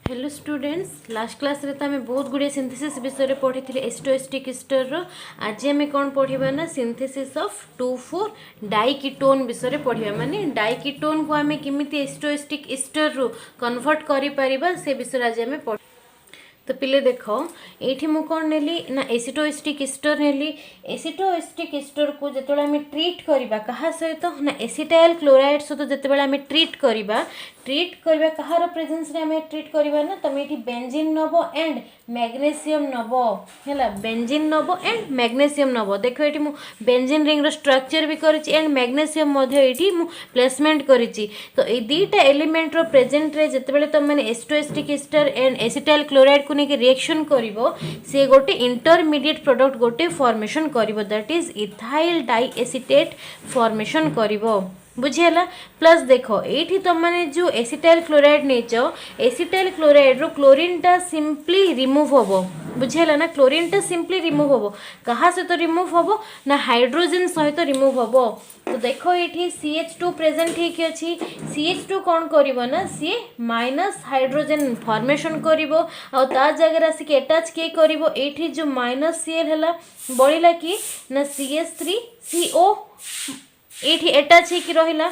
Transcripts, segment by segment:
Hello students, last class रे तो आम बहुत गुड़िया सिंथेसिस विषय पढ़ी थी एस्टोएस्टिक एस्टर रो। आज आम कौन पढ़ा ना सिंथेसिस ऑफ 2,4 डाइकीटोन विषय पढ़ा। माने डाइकीटोन को आम केमिति एस्टोएस्टिक एस्टर रो कन्वर्ट करि परिबा से विषय आज आम पढ़। तो पिले देख ये मुझे कौन नेली ना एसिटोएस्टिक एस्टर नेली। एसिटोएस्टिक एस्टर को जिते आम ट्रीट करवा क्या सहित ना एसिटाइल क्लोराइड सहित जिते आम ट्रीट करवा कहार प्रेजेंस रे आम ट्रीट करवा ना तुम ये बेंजीन नब एंड मैग्नेशियम नब है। बेंजीन नब एंड मैग्नेशियम नब। देख ये बेंजीन रिंग रो स्ट्रक्चर भी करिछि एंड मैग्नेशियम ये प्लेसमेंट करिछि। तो ये दुईटा एलिमेंट रो प्रेजेंट रे जिते तुम मैंने acetoacetic ester and acetyl chloride को नहीं रिएक्शन करिवो से गोटे इंटरमीडिएट प्रोडक्ट गोटे फॉर्मेशन करिवो that is ethyl di acetate formation करिवो। बुझीगला। प्लस देख ये तुम मैंने जो एसिटाइल क्लोराइड नहींच एसिटाइल क्लोराइड रो क्लोरीन टा सिंपली रिमूव होबो। बुझीगला ना। क्लोरीन टा सिंपली रिमूव होबो कहा सहित रिमूव होबो ना हाइड्रोजन सहित रिमूव होबो। तो देखो ये CH2 प्रेजेंट होकी अच्छी। CH2 कौन करिवो ना सी माइनस हाइड्रोजन फॉर्मेशन करिवो आ ता जगह आसिक अटैच के करिवो। एठी जो माइनस Cl हला बळिला कि ना CH3CO ये अटैच होकर रहा।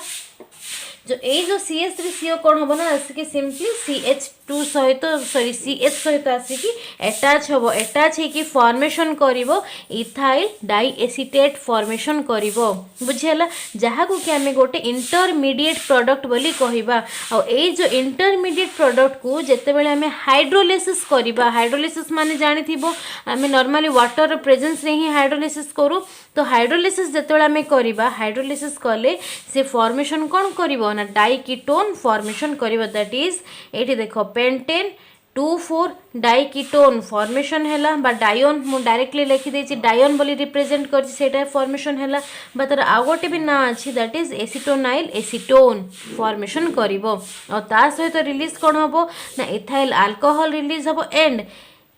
जो जो CH3CO कौन हम ना आसिक सिंपली CH2 सहित सॉरी CH सहित आसिक अटैच हम अटैच होकर फॉर्मेशन करिवो इथाइल डाई एसिटेट फॉर्मेशन करिवो। बुझीगला। जहाँ को कि आम गोटे इंटरमीडिएट प्रोडक्ट बोली कहबा। आ जो इंटरमीडिएट प्रोडक्ट को जितेबाला आम हाइड्रोलिसिस करबा। हाइड्रोलिसिस माने जानिथिबो आम नॉर्मली वाटर प्रेजेंस रे ही हाइड्रोलिसिस करू। तो हाइड्रोलिसिस जितेबाला आम करबा हाइड्रोलिसिस कले से फॉर्मेशन कौन करिवो ना डाइकीटोन फॉर्मेशन करिवो। दैट इज एठी देखो पेंटेन 2,4 डाइकीटोन फॉर्मेशन हैला बा डायोन मु डायरेक्टली लिखि देछि डायोन बोली रिप्रेजेंट करछि सेटा फॉर्मेशन हैला बा तार आ गोटे भी ना अछि दैट इज एसिटोनाइल एसीटोन फॉर्मेशन करिवो। और ता सहित रिलीज कोन हबो ना इथाइल अल्कोहल रिलीज हबो and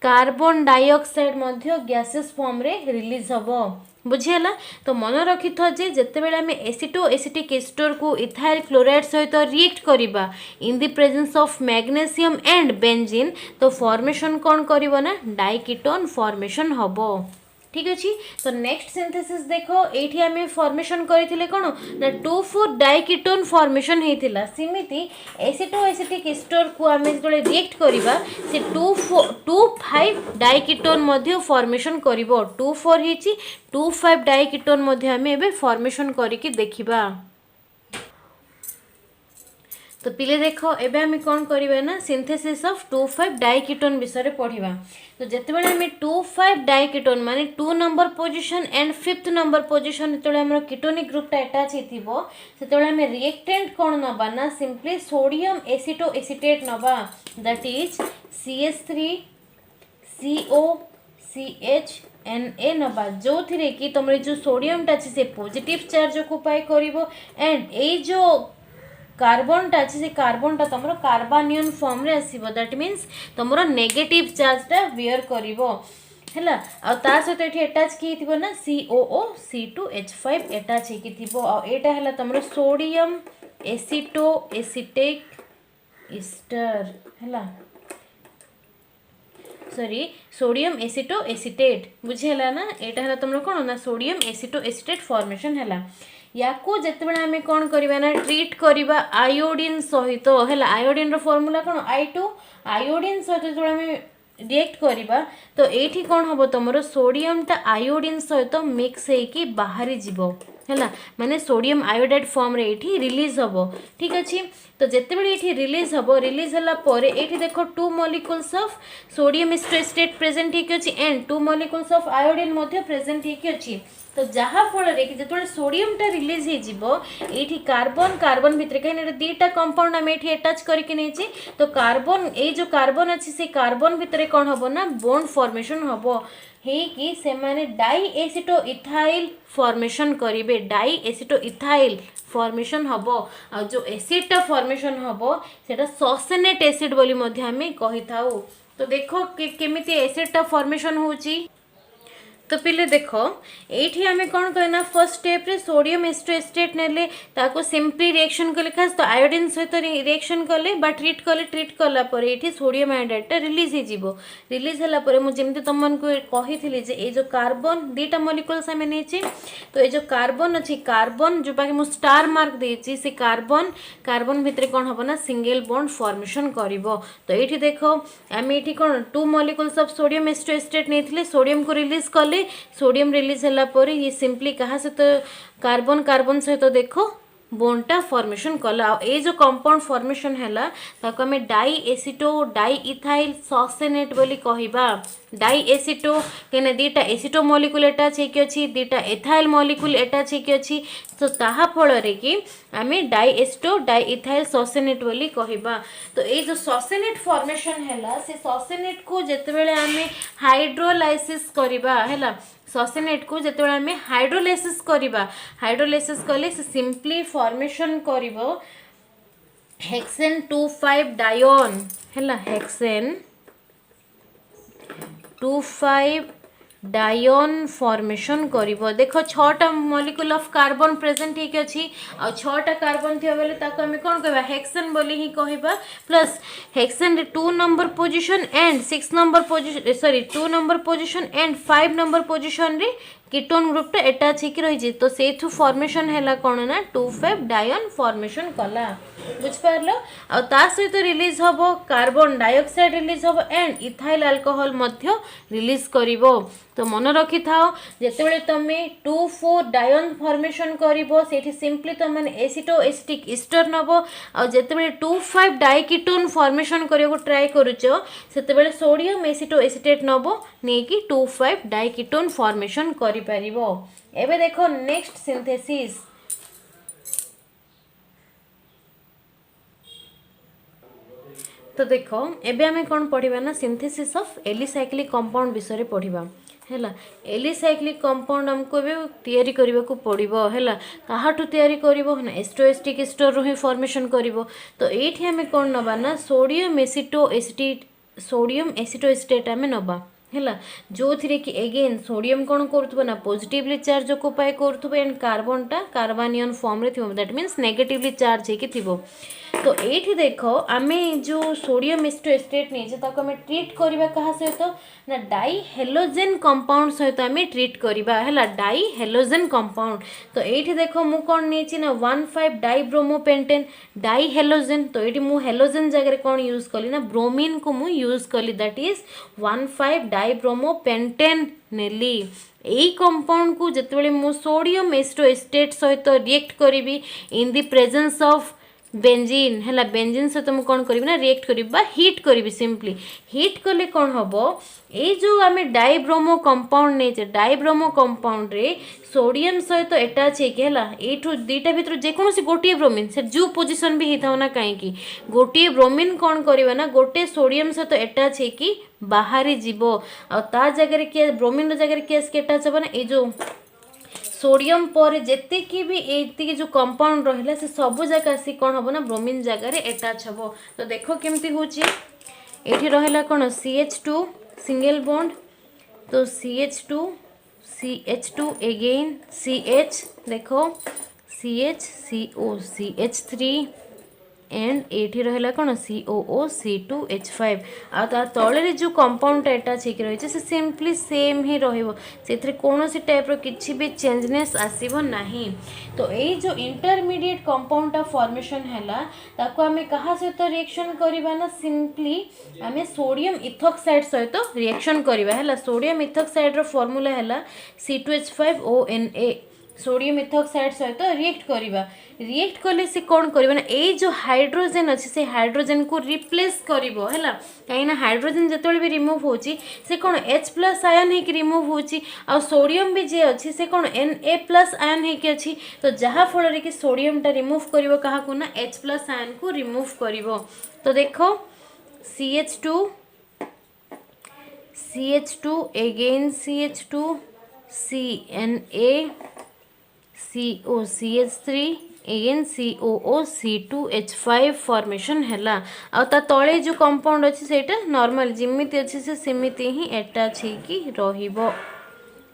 carbon dioxide Madhya gases form रे रिलीज हबो। बुझीगला। तो मन रखि था जे जितेबाला आम एसिटो एसिटिक एस्टर को इथाइल क्लोराइड सहित रिएक्ट करिबा in the presence of magnesium and benzene तो फॉर्मेशन कौन करिवो ना डाइकीटोन फॉर्मेशन हबो। ठीक अच्छे। तो नेक्स्ट सिंथेसिस देखो ये आम फॉर्मेशन करथिले कोन ना 2,4 डाइकीटोन फॉर्मेशन होता। सेमिति एसिटो एसिटिक एस्टर को आम जो रिएक्ट करवा से 2,5 डाइकीटोन मध्य फॉर्मेशन करिवो। 2,4 होची 2,5 डाइकीटोन मध्य आम एबे फॉर्मेशन करिकि देखिबा। तो पिले देख एबे आम कौन करवा ना सिंथेसिस ऑफ 2,5 डाइकीटोन विषय पढ़ा। तो जिते आम 2,5 डाइकीटोन माने 2 number position and 5th number position जो कीटोनिक ग्रुपटा अटैच होते आम रिएक्टेंट कौन नबा ना सिंपली सोडियम एसिटो एसिटेट नबा दैट इज CH3COCH Na जो थी कि तुम जो सोडियमटा अच्छे से पॉजिटिव चार्ज ऑक्युपाई करिवो एंड ए जो कार्बनटा अच्छे से कार्बनटा तुम कार्बानियन फॉर्म रे आसीबो दैट मीन्स तुम नेगेटिव चार्जटा बियर करिवो हैला। आ ता सहित एठी अटैच की थिबो ना COOC2H5 अटैच हेकी थिबो। आ एटा हैला तुम सोडियम एसिटो एसिटिक एस्टर हैला सॉरी सोडियम एसिटो एसिटेट। बुझीगला ना। एटा हैला तुम कोन ना सोडियम एसिटो एसिटेट फॉर्मेशन हैला। या को जितेबाला आम कौन करवा ना ट्रीट करवा आयोडीन सहित है। आयोडीन रो फॉर्मूला कौन I2 आयोडीन सहित जो आम रिएक्ट करवा तो ये कौन हम तुम सोडियमटा आयोडीन सहित मिक्स होगी बाहरी जीव है माने सोडियम आयोडाइड फॉर्म रे ये रिलीज हम। ठीक अच्छे। तो जितेबाला ये रिलीज हम रिलीज है ये देख 2 molecules of sodium acetoacetate present होकी अच्छी and 2 molecules of iodine present होकी अच्छी। तो जहाँ फल जो सोडियमटा रिलीज होती कार्बन कार्बन भितर कहीं दीटा कंपाउंड आम ये अटैच करके तो कार्बन ये जो कार्बन अच्छी से कार्बन भितर कौन हम ना बॉन्ड फॉर्मेशन हम कि से माने डाई एसिटो इथाइल फॉर्मेशन करेंगे। डाई एसिटो इथाइल फॉर्मेशन हम आ जो एसिडटा फॉर्मेशन हम से ससेनेट एसिड बोली आम कही था। तो देखो केमिति एसिडटा फॉर्मेशन होची। तो पिले देख ये आम कौन कहना फर्स्ट स्टेप रे सोडियम एस्टोएस्टेट नेले ताको सिंपली रिएक्शन कले खास तो आयोडीन सहित रिएक्शन कले बा ट्रीट कला पर ये सोडियम आयोडाइड रिलीज हो रिलीज होला पर मु जेमती तुमको कही जे ये जो कार्बन दीटा मॉलिक्यूल्स आम नहीं तो ये जो कार्बन अच्छी कार्बन जो बाकी मुझे स्टार मार्क देती से कार्बन कार्बन भितर कौन हम ना सिंगल बॉन्ड फॉर्मेशन कर तो ये देख आम ये कौन 2 मॉलिक्यूल्स ऑफ सोडियम एस्टोएस्टेट नहीं सोडियम को रिलीज कले सोडियम रिलीज होला पर ये सिंपली कहा सहित कार्बन कार्बन सहित देखो बोनटा फॉर्मेशन कला ये जो कंपाउंड फॉर्मेशन हैला ताको हमें डाई एसिटो डाई इथाइल सॉसेनेट बोली कहिबा डाई एसिटो केने दीटा एसिटो मॉलिक्यूल अटैच हेकी अछि दीटा एथाइल मॉलिक्यूल अटैच हेकी अछि तो ताहा फल रे कि हमें डाई एसिटो डाई इथाइल सॉसेनेट बोली कहिबा तो ये जो सॉसेनेट फॉर्मेशन हैला से सॉसेनेट को जेतेबेले हमें हाइड्रोलाइसिस करिबा हैला सॉसेनेट को जेतेबेले हमें हाइड्रोलाइसिस कले से सिंपली फॉर्मेशन करिवो हेक्सेन 2,5 डायोन हैला हेक्सेन 2,5 डायोन फॉर्मेशन करिवो देखो 6टा मॉलिक्यूल ऑफ कार्बन प्रेजेंट हेक अछि आ 6टा कार्बन थिया बेले ताको हमें कोन कहबा हेक्सेन बोली ही कहबा प्लस हेक्सेन रे 2 number position and 6 number position sorry 2 number position and 5 number position रे कीटोन ग्रुप टा अटैच हेकी रही तो सेठू फॉर्मेशन हैला कोन ना 2,5 डायोन फॉर्मेशन कला बुझ पारलो आ ता सहित रिलीज हबो कार्बन डाइऑक्साइड रिलीज हबो एंड इथाइल अल्कोहल मध्य रिलीज करिवो तो मन रखी थाओ जेतेबेले तमे 2,4 डायोन फॉर्मेशन करिवो सेठी सिंपली तमने एसिटो एसिटिक ईस्टर नबो आ जेतेबेले 2,5 डाइकीटोन फॉर्मेशन करियो ट्राई करूचो सेतेबेले सोडियम एसिटो एसिटेट नबो नेकी 2,5 डाइकीटोन फॉर्मेशन करि परिबो एबे देखो नेक्स्ट सिंथेसिस तो देख एबे आमे कौन पढ़िबा ना सिंथेसिस ऑफ एलिसाइक्लिक कंपाउंड विषय पढ़िबा हैला एलिसाइक्लिक कंपाउंड हमको भी तैयारी करबा को पड़िबो हैला काहाटू तैयारी करबो ना एस्टोएस्टिक एस्टर रो ही फॉर्मेशन करबो तो एठी हमें कौन नबा ना सोडियम एसिटोएस्टेट हमें नबा हैला जो थिरे कि अगेन सोडियम कौन करथबो ना पॉजिटिवली चार्ज ऑक्युपाई करथबो एंड कार्बनटा कार्बनियन फॉर्म रे थिबो दैट मींस नेगेटिवली चार्ज हेकी थिबो तो ये देख आम जो सोडियम एस्टोएस्टेट नहीं ताको आम ट्रीट करवा क्या सहित ना डाई हेलोजेन कंपाउंड सहित आम ट्रीट करवा है डाई हेलोजेन कंपाउंड तो ये देख मु कौन नहीं ना 1,5 डाइब्रोमोपेंटेन डाई हेलोजेन तो ये मु हेलोजेन जगह कौन यूज कली ना ब्रोमीन को मु यूज कली दैट इज 1,5 डाइब्रोमोपेंटेन नेली यही कंपाउंड को जितेबाला मु सोडियम एस्टोएस्टेट सहित रिएक्ट करी इन द प्रेजेंस ऑफ बेंजीन है बेंजीन सहित मुझे कौन करी ना रिएक्ट करी हिट करी सिंपली हिट कले कौन हम ये जो आम डाइब्रोमो कंपाउंड नहीं डाइब्रोमो कंपाउंड रे सोडियम सहित अटैच है दीटा भर जेकोसी गोटे ब्रोमीन से जो पोजिशन भी होता ना कहीं गोटे ब्रोमीन कौन करवा ना गोटे सोडियम सहित अटैच है बाहरी जीव आ जगह किए ब्रोमीन जगह किए अटैच हे ना ये जो सोडियम पर जेतिकी भी ये जो कंपाउंड रहा से सब जगह आसी कौन हम ना ब्रोमीन जगह अटैच हम तो देख केमती हूँ ये रहा कौन CH2 सिंगल बॉन्ड तो CH2 अगेन CH देखो CH CO CH3 एंड ये रहा कौन COO C2H5 आ तले जो कंपाउंड अटैच हो रही है से सिंपली सेम ही रही कौन सी टाइप किसी भी चेंजनेस आसब नहीं तो ये जो इंटरमीडिएट कंपाउंड फॉर्मेशन है ताको आम क्या सहित रिएक्शन करवा ना सिंपली आम सोडियम इथॉक्साइड सहित रिएक्शन करवा है सोडियम इथॉक्साइड फॉर्मूला है C2H5ONA सोडियम इथॉक्साइड सहित रिएक्ट करवा रिएक्ट कले से कौन करवा ना ये जो हाइड्रोजेन अच्छे से हाइड्रोजेन को रिप्लेस करिवो हैला कहीं हाइड्रोजेन जिते भी रिमूव होची से कौन H+ आयन है कि रिमूव होची आ सोडियम भी जे अच्छी से कौन Na+ आयन है कि अच्छी तो जहाँ फल कि सोडियम टा रिमूव करिवो कहा को ना H+ आयन को रिमूव करिवो तो देखो CH2 again CH2 CNA CO CH3 again COO C2H5 formation हैला आ तले जो कंपाउंड अच्छी सेटा नॉर्मल जिमिति अच्छी से सिमिति ही अटैच होगी रहिबो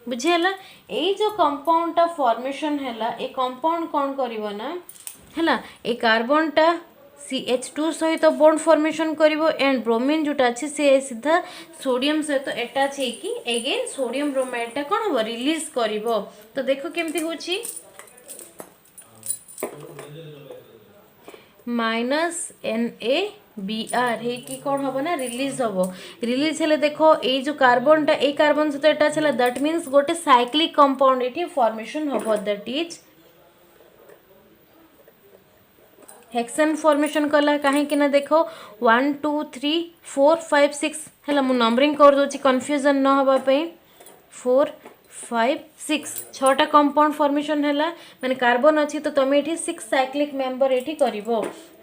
बुझीगला। ये जो कंपाउंडटा फॉर्मेशन हैला ए कंपाउंड कौन करिवो ना हैला ए कार्बनटा CH2 सहित बॉन्ड फॉर्मेशन करिवो एंड ब्रोमीन जोटा अच्छे से सीधा सोडियम सहित अटैच होगी एगेन सोडियम ब्रोमाइडटा कौन हम रिलीज करिवो। तो देखो केमती होची -NaBr हे कि कौन हम ना रिलीज हम रिलीज हेले देखो ये जो कार्बनटा ए कार्बन सहित अटैच है दैट मीन्स गोटे साइक्लिक कंपाउंड ये फॉर्मेशन हम दैट इज हेक्सेन फॉर्मेशन कला कहीं ना देखो 1 2 3 4 5 6 है मु नंबरिंग कर दूसरी कन्फ्यूजन न होगापी 4 5 6 छटा कंपाउंड फॉर्मेशन है माने कार्बन अच्छी तो तुम ये 6 साइक्लिक मेंबर ये कर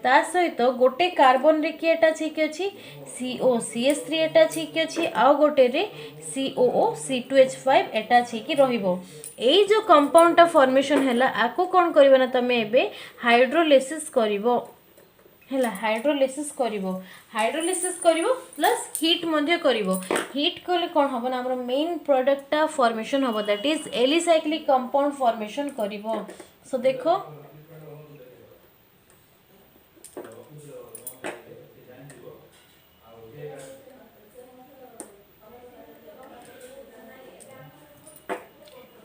ता सहित गोटे कार्बन रे किए अटैच होकी अच्छी COCH3 अटैच होकी अच्छी आउ गोटे रे COOC2H5 अटैच होकी रहिबो। एई जो कंपाउंडटा फॉर्मेशन हैला आको कौन करिवो ना तमे एबे हाइड्रोलिसिस करिवो हैला हाइड्रोलिसिस करिवो प्लस हीट मध्य करिवो। हीट कले कौन हबो ना हमर मेन प्रोडक्टटा फॉर्मेशन हबो that is alicyclic compound formation करिवो। सो देखो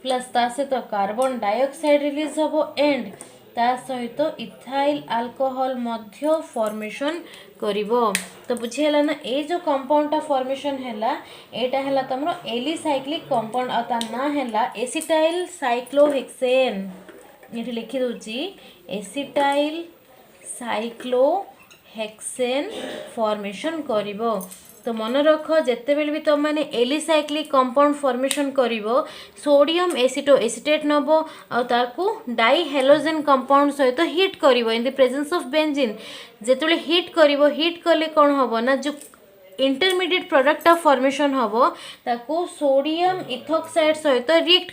प्लस ता सहित कार्बन डाइऑक्साइड रिलीज हम एंड ता सहित इथाइल अल्कोहल मध्य फॉर्मेशन करिवो। तो बुझीगला ना ये जो कंपाउंडटा फॉर्मेशन हैला एटा हैला तमरो एलिसाइक्लिक कंपाउंड आ ता ना हैला एसिटाइल साइक्लोहेक्सेन ये लिखि दूची एसिटाइल साइक्लोहेक्सेन फॉर्मेशन करिवो। तो मन रख जिते बेले भी तुम मैंने एलिसाइक्लिक कंपाउंड फॉर्मेशन करिवो सोडियम एसिटो एसिटेट नब आकु डाई हेलोजेन कंपाउंड सहित हीट करिवो in the presence of benzene जेतले हीट करिवो हीट कले कौन हम ना जो इंटरमीडिएट प्रोडक्ट फॉर्मेशन हम ताकू सोडियम इथॉक्साइड सहित रिएक्ट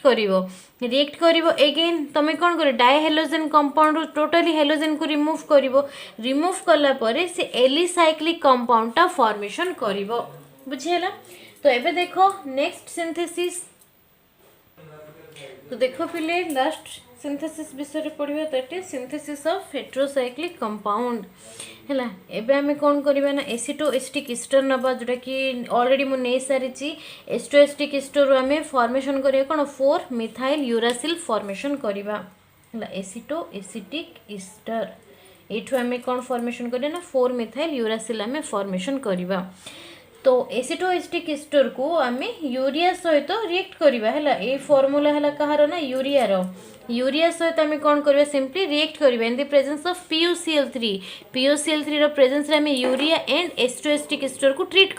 करिवो एगेन तुम कौन कर di halogen compound totally halogen को रिमूव कला परे से एलिसाइक्लिक कंपाउंडटा फॉर्मेशन करिवो। बुझीगला। तो एबे देखो नेक्स्ट सिंथेसिस। तो देखो पिले लास्ट सिंथेसिस विषय पढ़िबा that is synthesis of heterocyclic compound हैला। एबे हमें कौन करिबा ना एसिटोएस्टिक ईस्टर नबा जोटा कि ऑलरेडी मु नै सारिची एस्टोएस्टिक ईस्टर रो हमें फॉर्मेशन करिया कोन 4 मिथाइल यूरासिल फॉर्मेशन करिबा हैला एसिटोएसिटिक ईस्टर एठु हमें कौन फॉर्मेशन करिया ना 4 मिथाइल यूरासिल हमें फॉर्मेशन करिबा। तो एसिटोएस्टिक ईस्टर को आम यूरिया सहित रिएक्ट करिबा हैला ए फॉर्मूला हैला कहार ना यूरिया सहित आम कौन करबा सिंपली रिएक्ट करिबा in the presence of PuCl3 रो प्रेजेंस रे आम यूरिया एंड एस्टोएस्टिक ईस्टर को ट्रीट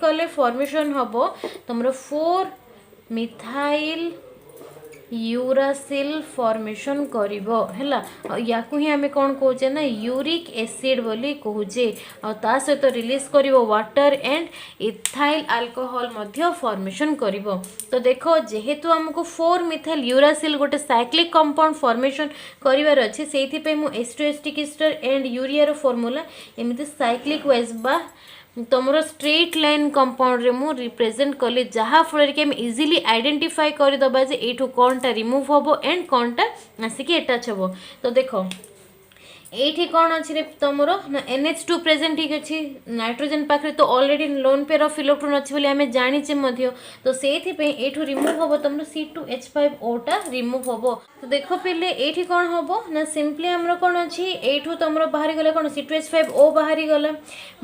कले फॉर्मेशन हबो तमरो 4 मिथाइल यूरासिल फॉर्मेशन करिवो हैला याकू ही हमें कौन कहचे ना यूरिक एसिड बोली कहूचे और ता सहित रिलीज करिवो वाटर एंड इथाइल अल्कोहल मध्य फॉर्मेशन करिवो। तो देखो जेहेतु हमको 4 मिथाइल यूरासिल गोटे साइक्लिक कंपाउंड फॉर्मेशन करिवार अछि सेथि पे मु एस्टोएस्टिक ईस्टर एंड यूरिया रो फार्मूला एमिति साइक्लिक वाइज बा तुमर स्ट्रेट लाइन कंपाउंड रे मु रिप्रेजेंट कले जहाँ फल कि इजिली आइडेंटिफाई करदे जे एठू कौनटा रिमूव हम एंड कौनटा आसिक अटैच हम। तो देखो ये कौन अच्छी रे तुमर ना NH2 प्रेजेंट ठीक अच्छी नाइट्रोजन पाखे तो already lone pair of electron अच्छी बोली आम जाचे तो से एठू रिमूव हम तुम C2H5O रिमूव हम। तो देख पिले ये कौन हम ना सिंपली आमर कौन अच्छी एठू तुम बाहरी गला कौन C2H5O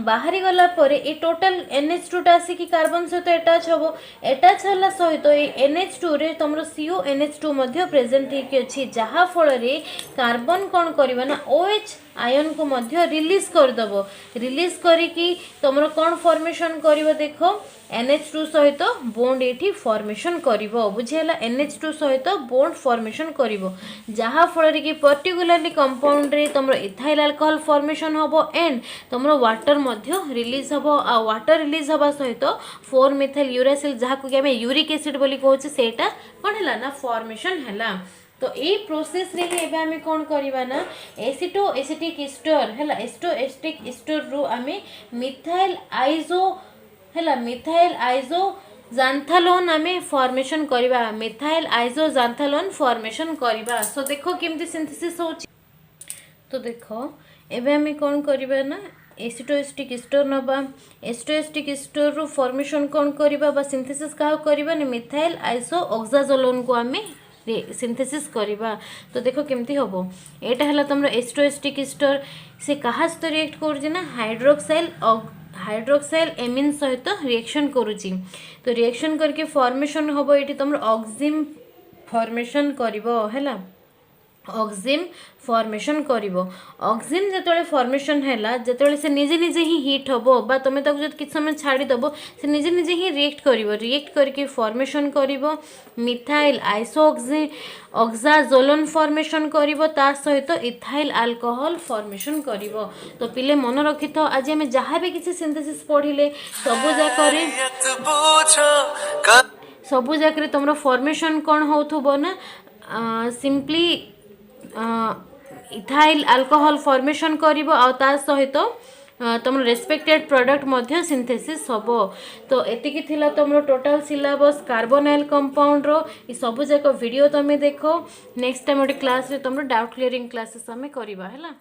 बाहरी गला पर ये टोटल NH2 टा आसिक कार्बन सहित अटैच हम अटैच है सहित ये NH2 रे तुम CONH2 प्रेजेंट ठीक अच्छी जहाँ फल कार्बन कौन करवा ना OH आयन को मध्य रिलीज करदेव रिलीज करिकी तुम कौन फॉर्मेशन करिवो देखो NH2 सहित बॉन्ड ये फॉर्मेशन करिवो। बुझेला NH2 सहित बॉन्ड फॉर्मेशन करिवो जहाँ फल कि पर्टिकुलरली कंपाउंड रे तुम इथाइल अल्कोहल फॉर्मेशन हबो एंड तुम वाटर मध्य रिलीज हबो आ वाटर रिलीज हबा सहित 4 मिथाइल यूरासिल जहाँ को कि आम यूरिक एसिड बोली कहूचे सेटा कौन है ना फॉर्मेशन है। तो ये प्रोसेस रे ही एबे हमें कौन करवा ना एसिटोएसिटिक ईस्टर हैला एस्टोएस्टिक ईस्टर रो हमें मिथाइल आइसो जांथालोन आमे फॉर्मेशन करबा मिथाइल आइसो जांथालोन फॉर्मेशन करबा। सो देखो केमती सिंथेसिस होची। तो देखो एबे आमे कोन करबा ना एसिटोएस्टिक एस्टर नबा एसिटोएस्टिक एस्टर रो फॉर्मेशन कोन करबा बा सिंथेसिस का करबा ने मिथाइल आइसो ऑक्साजोलोन को आमे सिंथेसिस करबा। तो देखो केमती होबो एटा हला तमरो एसिटोएस्टिक एस्टर से कहा सहित रिएक्ट करूची ना हाइड्रोक्साइल एमिन सहित रिएक्शन करूची। तो रिएक्शन करके फॉर्मेशन होबो एटी तमरो ऑक्सिम फॉर्मेशन करिवो हैला ऑक्सिम फॉर्मेशन करिवो। ऑक्सिम जेतोले फॉर्मेशन हैला जेतोले से निजे निजे ही हीट होबो बा तमे ताको जद किछ समय छाडी दबो से निजे निजे ही रिएक्ट करिवो रिएक्ट करके फॉर्मेशन करिवो मिथाइल आइसोऑक्सी ऑक्साजोलोन फॉर्मेशन करिवो ता सहित इथाइल अल्कोहल फॉर्मेशन करिवो। तो पिले मन रखि तो आज हम जहाँ भी किसी सिंथेसिस पढ़िले सबु जाकरे तुमरो फॉर्मेशन कौन होथुबो ना सिंपली इथाइल अल्कोहल फॉर्मेशन करिवो आ ता सहित तुम रेस्पेक्टेड प्रोडक्ट मध्य सिंथेसिस होबो। तो एतिकी थिला तुमरो टोटल सिलेबस कार्बोनाइल कंपाउंड रो ई सबु जाक वीडियो तमे देखो नेक्स्ट टाइम ओडी क्लास रे तुमरो डाउट क्लियरिंग क्लासेस हमें करबा हैला।